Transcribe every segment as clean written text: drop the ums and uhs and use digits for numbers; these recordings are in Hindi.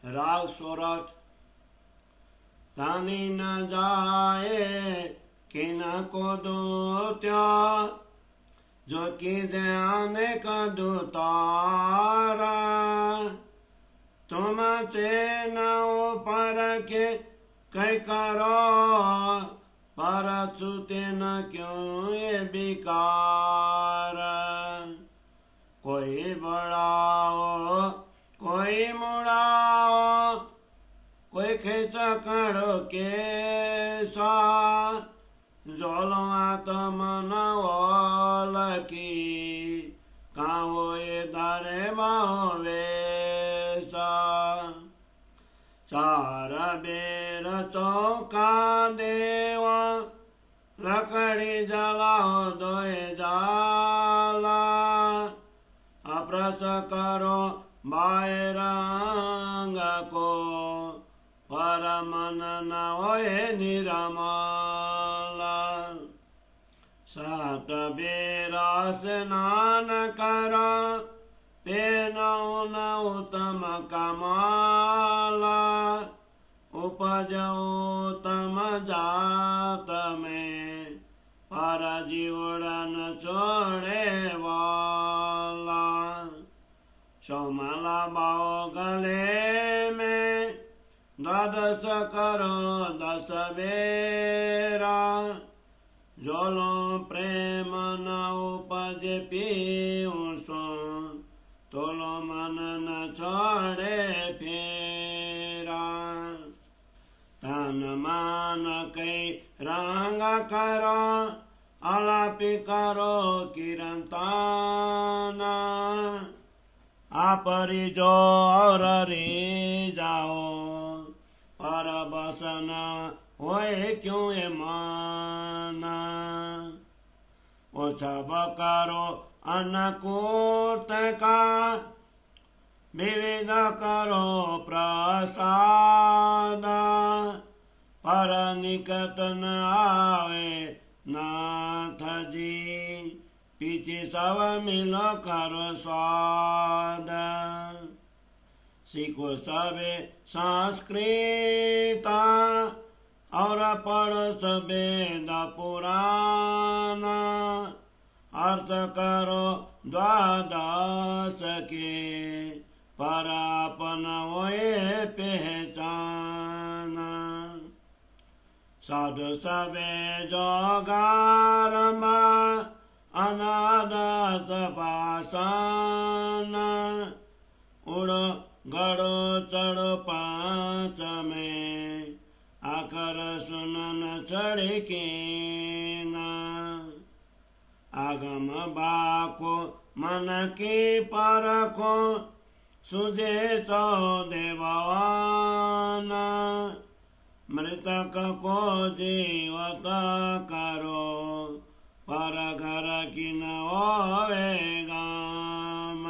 राग सोरठ। तानी न जाए किन को दूत्या, जो कि ध्यान का दूतारा। तुम से न पर के कई करो, पर छूते न क्यों ये विकार। कोई बढ़ाओ कोई मुड़ाओ, कोई खींच करो के सा। जोलो आत्म नवल की, कावो ये धारे वेसा। चार बेर चौका देवा, लकड़ी जलाओ दोए जाला। अप्रस करो बायरंग को, पर मन न होए निरमला। सात बेरा स्नान करा, पेनौ न उत्तम कमाला। उपज उत्तम जात में, पर जीवड़न छोड़े वाला। सोमला बाओ गले में, द्वादश करो 10 बेरा। जोलो प्रेम न उपज पीऊँ सो, तोलो मन न छोड़े फेरा। तन मान कई रंग करो, आलापी करो किरंताना। आपरी जो और रे जाओ, पर बसन होए क्यों ये माना। सब करो अन्नकूट का, विविध करो प्रसाद। पर निकट न आवे नाथ जी, पीछे सब मिलो करो स्वाद। सीखो सबे संस्कृत, और पढ़ो वेद पुराण। अर्थ करो 12 के, पर अपन होए पहचान। साधु सबे जोगार में, अनादस पाषाण। उड़ो गड़ो चढ़ो 5 में, आकर सुनन चढ़के न। आगम बाको मन की परखो, सुझे तो देवान। मृतक को जीवत करो, पर घर की न होवे गाम।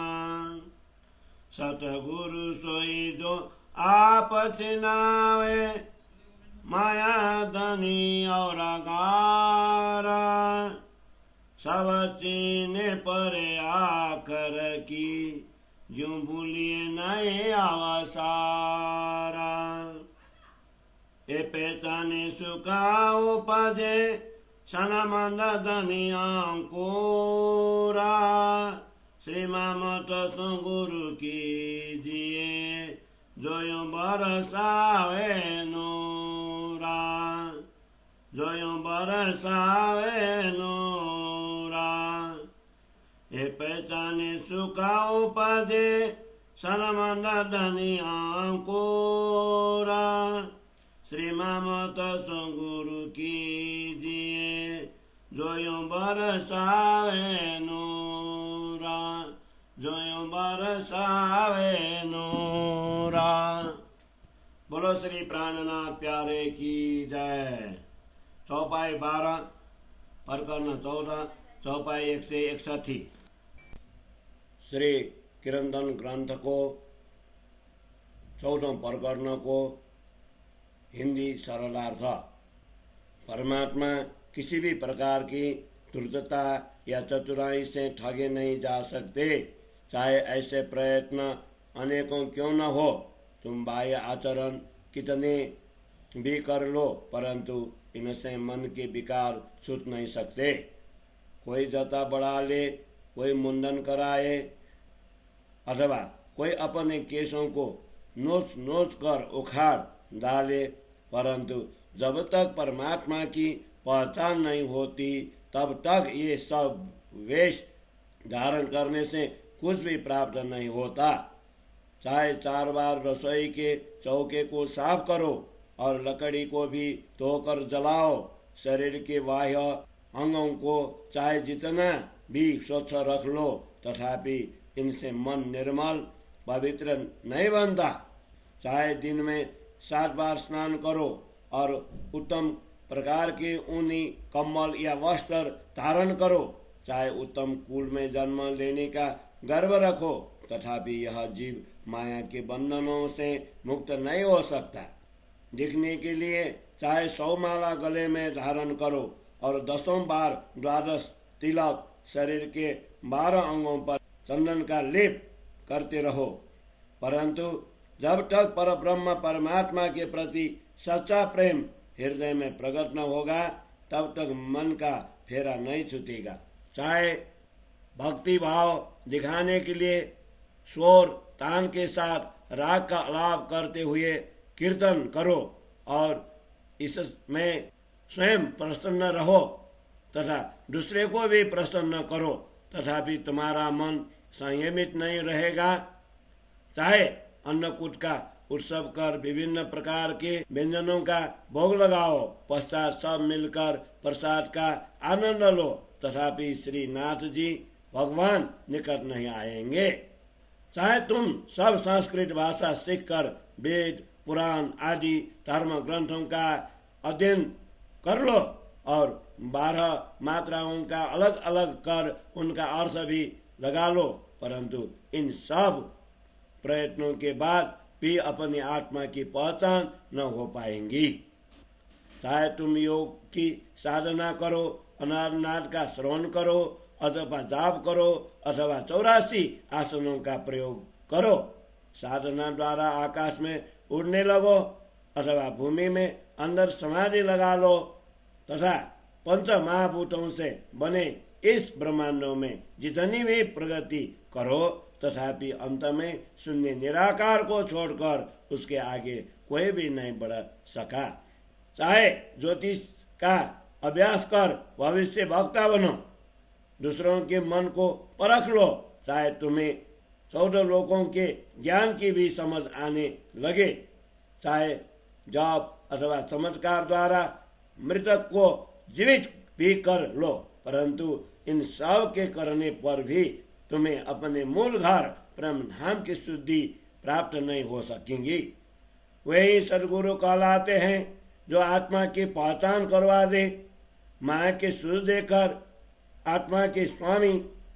सतगुरु सोई जो आप चिनावे, माया धनी और गारा। सब चीने पर आकर की, जो भूलिए नहीं अवसारा। ए पहचाने सुखा उपजे, सनमंद धनी अंकुरा। श्री मत गुरु की जिए, जो यूं बरसावे नूरा। जो यूं बरसावे नूरा। ए पहचाने सुखा उपजे, सनमंद धनी अंकुरा। श्री मत गुरु की जिए, जो यूं बरसावे नूरा। जो यूं बरसावे नूरा। बोलो श्री प्राणनाथ प्यारे की जय। चौपाई 12, प्रकरण 14, चौपाई 161। श्री किरंदन ग्रंथ को 14 प्रकरण को हिंदी सरलार्थ। परमात्मा किसी भी प्रकार की धूर्तता या चतुराई से ठगे नहीं जा सकते, चाहे ऐसे प्रयत्न अनेकों क्यों न हो। तुम बाह्य आचरण कितने भी कर लो, परंतु इनसे मन के विकार छूट नहीं सकते। कोई जता बढ़ा ले, कोई मुंडन कराए, अथवा कोई अपने केशों को नोच नोच कर उखाड़ डाले, परंतु जब तक परमात्मा की पहचान नहीं होती तब तक ये सब वेश धारण करने से कुछ भी प्राप्त नहीं होता। चाहे 4 बार रसोई के चौके को साफ करो और लकड़ी को भी धोकर जलाओ, शरीर के बाह्य अंगों को चाहे जितना भी स्वच्छ रख लो, तथापि इनसे मन निर्मल पवित्र नहीं बनता। चाहे दिन में 7 बार स्नान करो और उत्तम प्रकार के ऊनी कम्बल या वस्त्र धारण करो, चाहे उत्तम कुल में जन्म लेने का गर्व रखो, तथापि यह जीव माया के बंधनों से मुक्त नहीं हो सकता। दिखने के लिए चाहे 100 माला गले में धारण करो और 10 बार द्वादश तिलक शरीर के 12 अंगों पर चंदन का लेप करते रहो, परंतु जब तक परब्रह्म परमात्मा के प्रति सच्चा प्रेम हृदय में प्रकट न होगा तब तक मन का फेरा नहीं छूटेगा। चाहे भक्ति भाव दिखाने के लिए स्वर तान के साथ राग का आलाप करते हुए कीर्तन करो और इसमें स्वयं प्रसन्न रहो तथा दूसरे को भी प्रसन्न करो, तथापि तुम्हारा मन संयमित नहीं रहेगा। चाहे अन्नकूट का उत्सव कर विभिन्न प्रकार के व्यंजनों का भोग लगाओ, पश्चात सब मिलकर प्रसाद का आनंद लो, तथापि श्री नाथ जी भगवान निकट नहीं आएंगे। चाहे तुम सब संस्कृत भाषा सीखकर वेद पुराण आदि धर्म ग्रंथों का अध्ययन कर लो और 12 मात्राओं का अलग अलग कर उनका अर्थ भी लगा लो, परंतु इन सब प्रयत्नों के बाद भी अपनी आत्मा की पहचान न हो पाएंगी। चाहे तुम योग की साधना करो, अनाथ का श्रवण करो, अथवा जाप करो, अथवा 84 आसनों का प्रयोग करो, साधना द्वारा आकाश में उड़ने लगो अथवा भूमि में अंदर समाधि लगा लो तथा पंच महाभूतों से बने इस ब्रह्मांडों में जितनी भी प्रगति करो, तथापि अंत में शून्य निराकार को छोड़कर उसके आगे कोई भी नहीं बढ़ सका। चाहे ज्योतिष का अभ्यास कर भविष्य वक्ता बनो, दूसरों के मन को परख लो, चाहे तुम्हें 14 लोकों के ज्ञान की भी समझ आने लगे, चाहे जाप अथवा चमत्कार द्वारा मृतक को जीवित भी कर लो, परंतु इन सब के करने पर भी तुम्हें अपने मूल घर ब्रह्म धाम की शुद्धि प्राप्त नहीं हो सकेंगी। वही सदगुरु कहलाते हैं जो आत्मा की पहचान करवा दे, माया के सूझ देकर आत्मा के स्वामी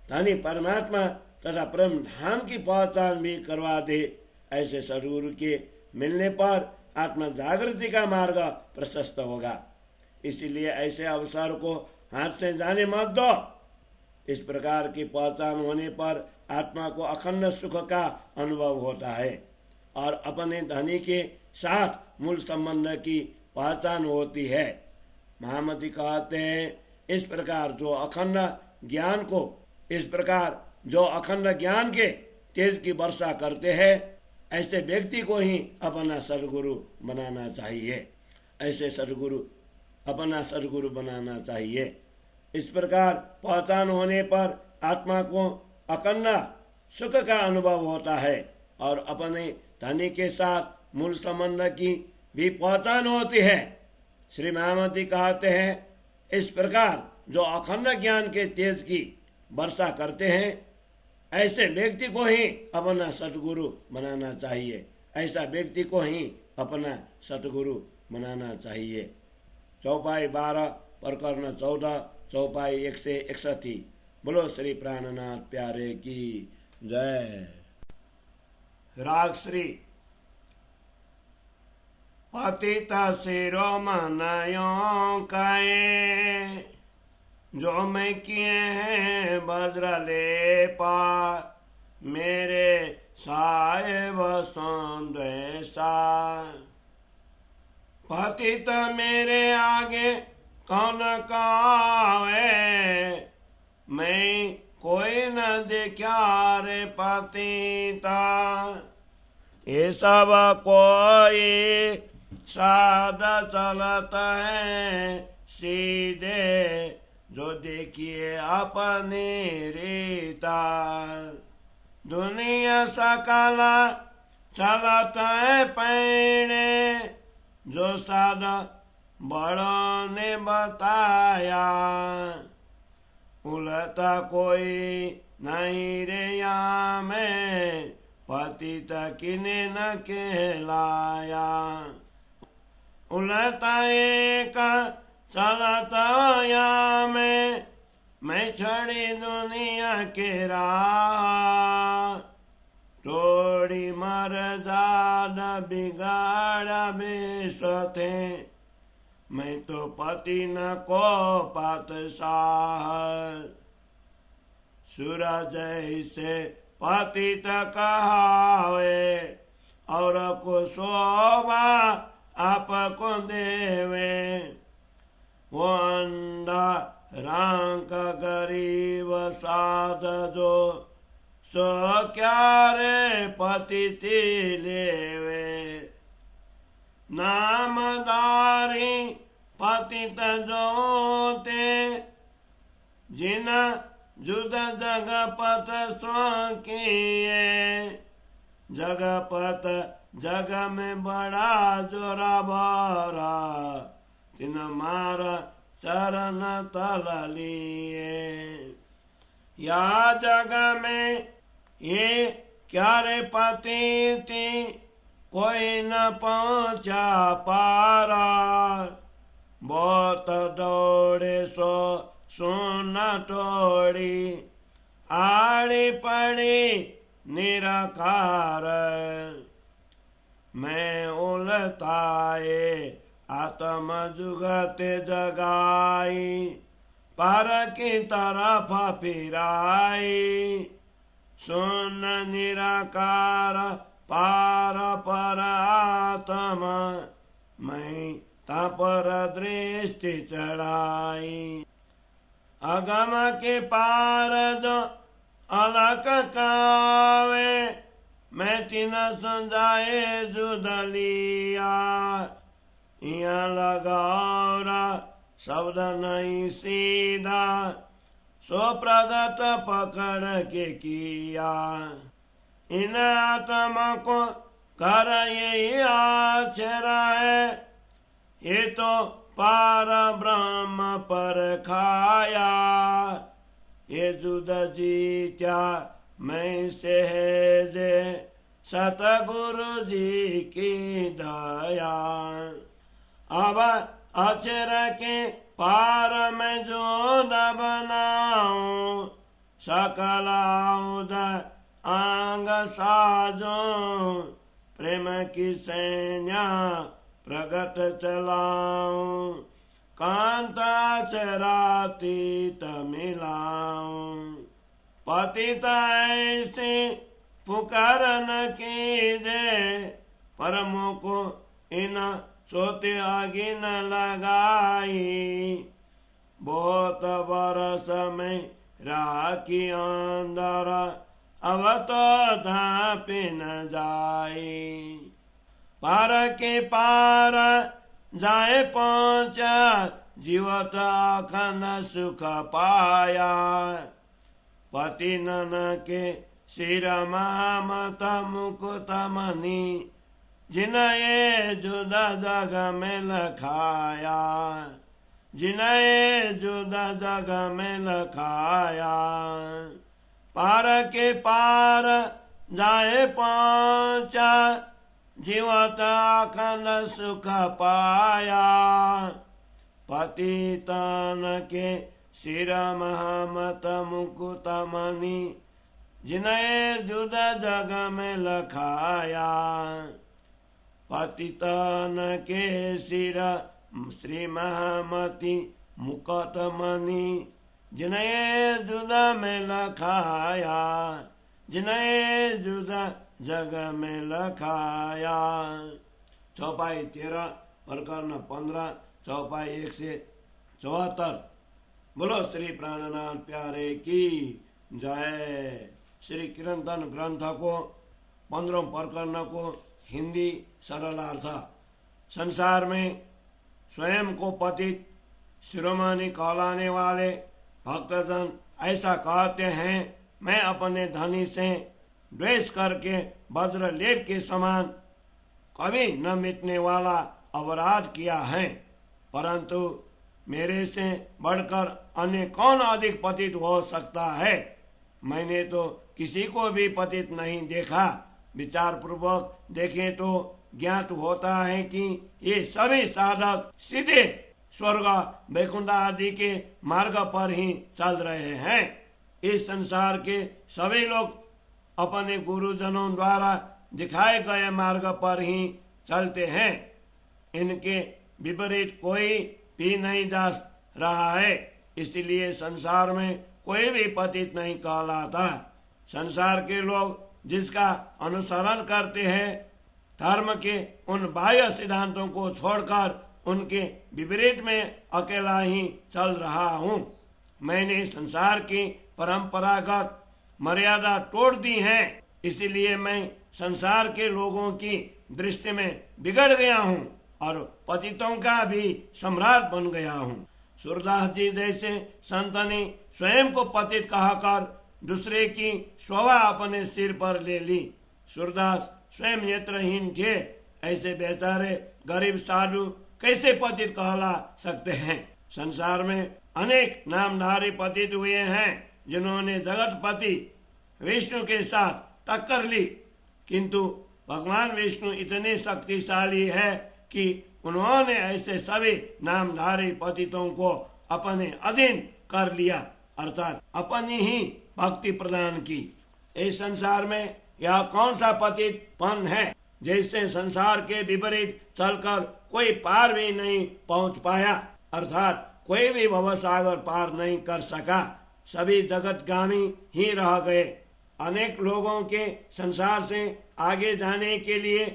धनी परमात्मा तथा ब्रह्म धाम की पहचान भी करवा दे। ऐसे सदगुरु के मिलने पर आत्मा जागृति का मार्ग प्रशस्त होगा। इसीलिए ऐसे अवसर को हाथ से जाने मत दो। इस प्रकार की पहचान होने पर आत्मा को अखंड सुख का अनुभव होता है और अपने धनी के साथ मूल संबंध की पहचान होती है। महामती कहते हैं, इस प्रकार जो अखंड ज्ञान के तेज की वर्षा करते हैं, ऐसे व्यक्ति को ही अपना सदगुरु बनाना चाहिए। अपना सदगुरु बनाना चाहिए। इस प्रकार पहचान होने पर आत्मा को अखंड सुख का अनुभव होता है और अपने धनी के साथ मूल संबंध की भी पहचान होती है। श्री महामती कहते हैं, इस प्रकार जो अखंड ज्ञान के तेज की वर्षा करते हैं, ऐसे व्यक्ति को ही अपना सतगुरु बनाना चाहिए। ऐसा व्यक्ति को ही अपना सतगुरु बनाना चाहिए। चौपाई 12 प्रकरण 14 चौपाई 161। बोलो श्री प्राणनाथ प्यारे की जय। राग श्री पतित शिरोमणियों काए जो मैं किए हैं वज्र लेपा, मेरे साहेब संदेशा। पतित मेरे आगे कौन कावे, मैं कोई न देखा रे पतिता। ये सब कोई सादा चलता है सीधे, जो देखिए अपनी रीता। दुनिया सकला चलता है पैणे, जो सादा बड़ों ने बताया। उलटा कोई नहीं रे यहाँ में, पतित किने न कहलाया। उलटा एक चलता यहाँ में, मैं छड़ी दुनिया के राह। थोड़ी मर्यादा बिगाड़ा बेसते, मैं तो पति न को पातशाह। सूरज से पतित कहावे, और को शोभा आपको देवे। वो अंधा रांक गरीब साध जो, सो क्या रे पतिति लेवे। नामधारी पतित जोते, जिन जुद जगपत स्वकीये। जगपत जग में बड़ा जोरा भरा, तिन मारा चरण तल लिए। या जग में ये क्या रे पतिति, कोई न पहुँचा पारा। बहुत दौड़े सो सुन तोड़ी, आड़ी पड़ी निराकार। मैं उलटाए आत्म जुगते जगाई, पर की तरफ फिराई। सुन निराकार पार पर आत्मा, मैं तापर दृष्टि चढ़ाई। अगम के पार जो अलग कावे, मैं तिन समझाए जुदलिया। यहाँ लगावरा शब्द नहीं सीधा, सो प्रगत पकड़ के किया। इन आत्मा को कर यही आचरा है, ये तो पार ब्रह्म पर खाया। ये जुद जीत्या मैं से है जे, सतगुरु जी की दया। अब अचर के पार में जो न बनाऊं, सकलाउद आंग साजो। प्रेम की सैन्या प्रगट चलाऊं, कांता चरातीत मिलाऊं। पतित ऐसे पुकार न कीजे, परमों को इन सोते आगे न लगाई। बहुत बरस में राखी अंदर, अब तो धापे न जाई। पार के पार जाए पहुंचा, जीवत अखंड सुख पाया। पति नन के सिर मत मुकुट मणि, जिन्हें जुदा जग में लखाया। जिन्हें जुदा जग में लखाया। पार के पार जाए पहुंचा, जीवत अखंड सुख पाया। पतितन के सिर महमत मुकुट मणि, जिन्हें जुदा जग में लखाया। पतितन के सिर श्री महमति मुकुट मणि, जिन्हें जुदा में लखाया। जिन्हें जुदा जग में लखाया। चौपाई 13 प्रकरण 15 चौपाई 1 से 74। बोलो श्री प्राणनाथ प्यारे की जय। श्री कीर्तन ग्रंथ को 15 प्रकरण को हिंदी सरलार्थ। संसार में स्वयं को पतित शिरोमणि कहलाने वाले भक्तजन ऐसा कहते हैं, मैं अपने धनी से द्वेष करके वज्र लेप के समान कभी न मिटने वाला अपराध किया है, परंतु मेरे से बढ़कर अन्य कौन अधिक पतित हो सकता है। मैंने तो किसी को भी पतित नहीं देखा। विचार पूर्वक देखें तो ज्ञात होता है कि ये सभी साधक सीधे स्वर्ग वैकुंठ आदि के मार्ग पर ही चल रहे हैं। इस संसार के सभी लोग अपने गुरुजनों द्वारा दिखाए गए मार्ग पर ही चलते हैं। इनके विपरीत कोई भी नहीं जा रहा है, इसलिए संसार में कोई भी पतित नहीं कहलाता। संसार के लोग जिसका अनुसरण करते हैं, धर्म के उन बाह्य सिद्धांतों को छोड़कर उनके विपरीत में अकेला ही चल रहा हूँ। मैंने संसार की परंपरागत मर्यादा तोड़ दी है, इसलिए मैं संसार के लोगों की दृष्टि में बिगड़ गया हूँ और पतितों का भी सम्राट बन गया हूँ। सूरदास जी जैसे संत ने स्वयं को पतित कहकर दूसरे की शोभा अपने सिर पर ले ली। सूरदास स्वयं नेत्रहीन थे, ऐसे बेचारे गरीब साधु कैसे पतित कहला सकते हैं। संसार में अनेक नामधारी पतित हुए हैं, जिन्होंने जगतपति विष्णु के साथ टक्कर ली, किंतु भगवान विष्णु इतने शक्तिशाली है कि उन्होंने ऐसे सभी नामधारी पतितों को अपने अधीन कर लिया, अर्थात अपनी ही भक्ति प्रदान की। इस संसार में यह कौन सा पतितपन है, जैसे संसार के विपरीत चलकर कोई पार भी नहीं पहुंच पाया, अर्थात कोई भी भवसागर पार नहीं कर सका, सभी जगतगामी ही रह गए। अनेक लोगों के संसार से आगे जाने के लिए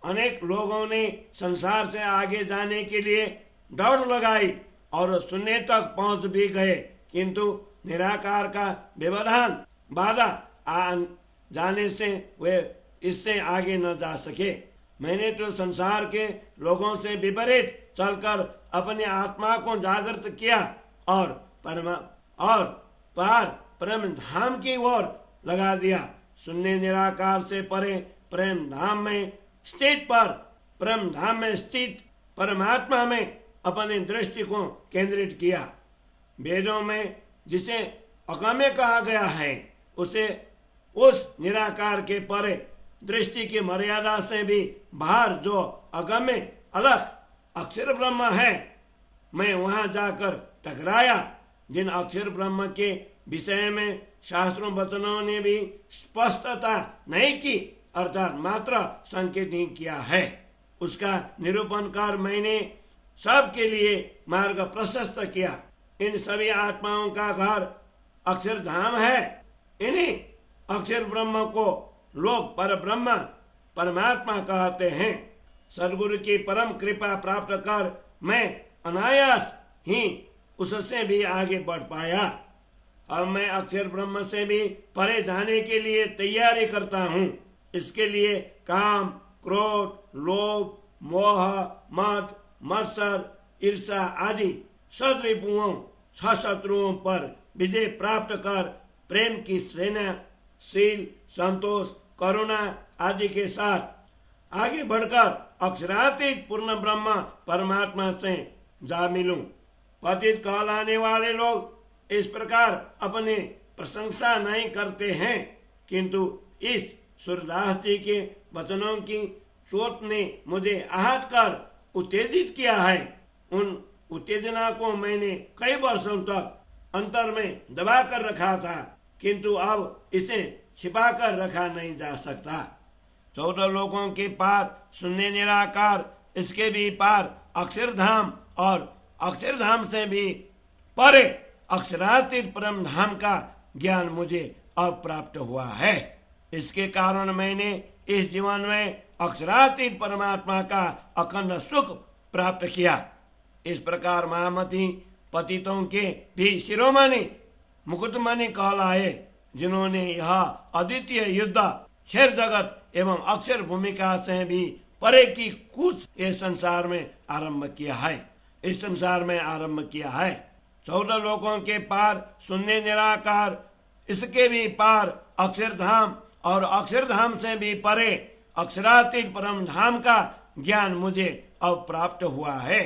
अनेक लोगों ने संसार से आगे जाने के लिए दौड़ लगाई और शून्य तक पहुंच भी गए, किंतु निराकार का व्यवधान बाधा आ जाने से वे इससे आगे न जा सके। मैंने तो संसार के लोगों से विपरीत चलकर अपने आत्मा को जागृत किया और पार प्रेम धाम की ओर लगा दिया। शून्य निराकार से परे प्रेम धाम में स्थित पर प्रेम धाम में स्थित परमात्मा में अपनी दृष्टि को केंद्रित किया। वेदों में जिसे अगम्य कहा गया है, उसे उस निराकार के परे दृष्टि की मर्यादा से भी बाहर जो अगम्य अलग अक्षर ब्रह्म है, मैं वहां जाकर टकराया। जिन अक्षर ब्रह्म के विषय में शास्त्रों वचनों ने भी स्पष्टता नहीं की, अर्थात मात्र संकेत ही किया है, उसका निरूपण कर मैंने सबके लिए मार्ग प्रशस्त किया। इन सभी आत्माओं का घर अक्षरधाम है। इन्हीं अक्षर ब्रह्म को लोग पर ब्रह्म परमात्मा कहते हैं। सदगुरु की परम कृपा प्राप्त कर मैं अनायास ही उससे भी आगे बढ़ पाया। अब मैं अक्षर ब्रह्म से भी परे जाने के लिए तैयारी करता हूँ। इसके लिए काम, क्रोध, लोभ, मोह, मद, मत्सर, ईर्षा आदि सद्रिपुओं, छह शत्रुओं पर विजय प्राप्त कर प्रेम की सेना, शील, संतोष, करुणा आदि के साथ आगे बढ़कर अक्षरातीत पूर्ण ब्रह्म परमात्मा से जा मिलूं। पतित कहलाने वाले लोग इस प्रकार अपने प्रशंसा नहीं करते हैं, किंतु इस सूरदास जी के वचनों की सोच ने मुझे आहत कर उत्तेजित किया है। उन उत्तेजना को मैंने कई वर्षों तक अंतर में दबा कर रखा था, किंतु अब इसे छिपा कर रखा नहीं जा सकता। 14 लोगों के पार शून्य निराकार, इसके भी पार अक्षरधाम और अक्षरधाम से भी परे अक्षरातीत परम धाम का ज्ञान मुझे अब प्राप्त हुआ है। इसके कारण मैंने इस जीवन में अक्षरातीत परमात्मा का अखंड सुख प्राप्त किया। इस प्रकार महामती पतितों के भी शिरोमणि मुकुटमणि कहलाए, जिन्होंने यह अद्वितीय युद्ध क्षर जगत एवं अक्षर भूमिका से भी परे की कुछ इस संसार में आरंभ किया है। इस संसार में आरंभ किया है। 14 लोकों के पार शून्य निराकार, इसके भी पार अक्षरधाम और अक्षरधाम से भी परे अक्षरातीत परम धाम का ज्ञान मुझे अब प्राप्त हुआ है।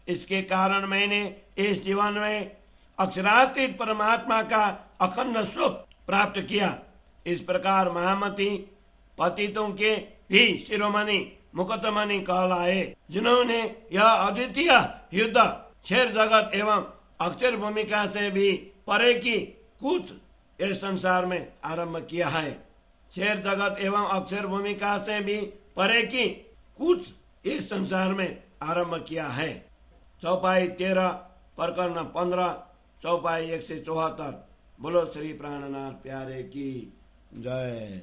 इसके कारण मैंने इस जीवन में अक्षरातीत परमात्मा का अखंड सुख प्राप्त किया। इस प्रकार महामती पतितों के भी शिरोमणि मुकुटमणि कहलाए, जिन्होंने यह अद्वितीय युद्ध क्षर जगत एवं अक्षर भूमिका से भी परे की कुछ इस संसार में आरंभ किया है। क्षर जगत एवं अक्षर भूमिका से भी परे की कुछ इस संसार में आरंभ किया है। चौपाई 13 प्रकरण 15 चौपाई 174। बोलो श्री प्राणनाथ प्यारे की जय।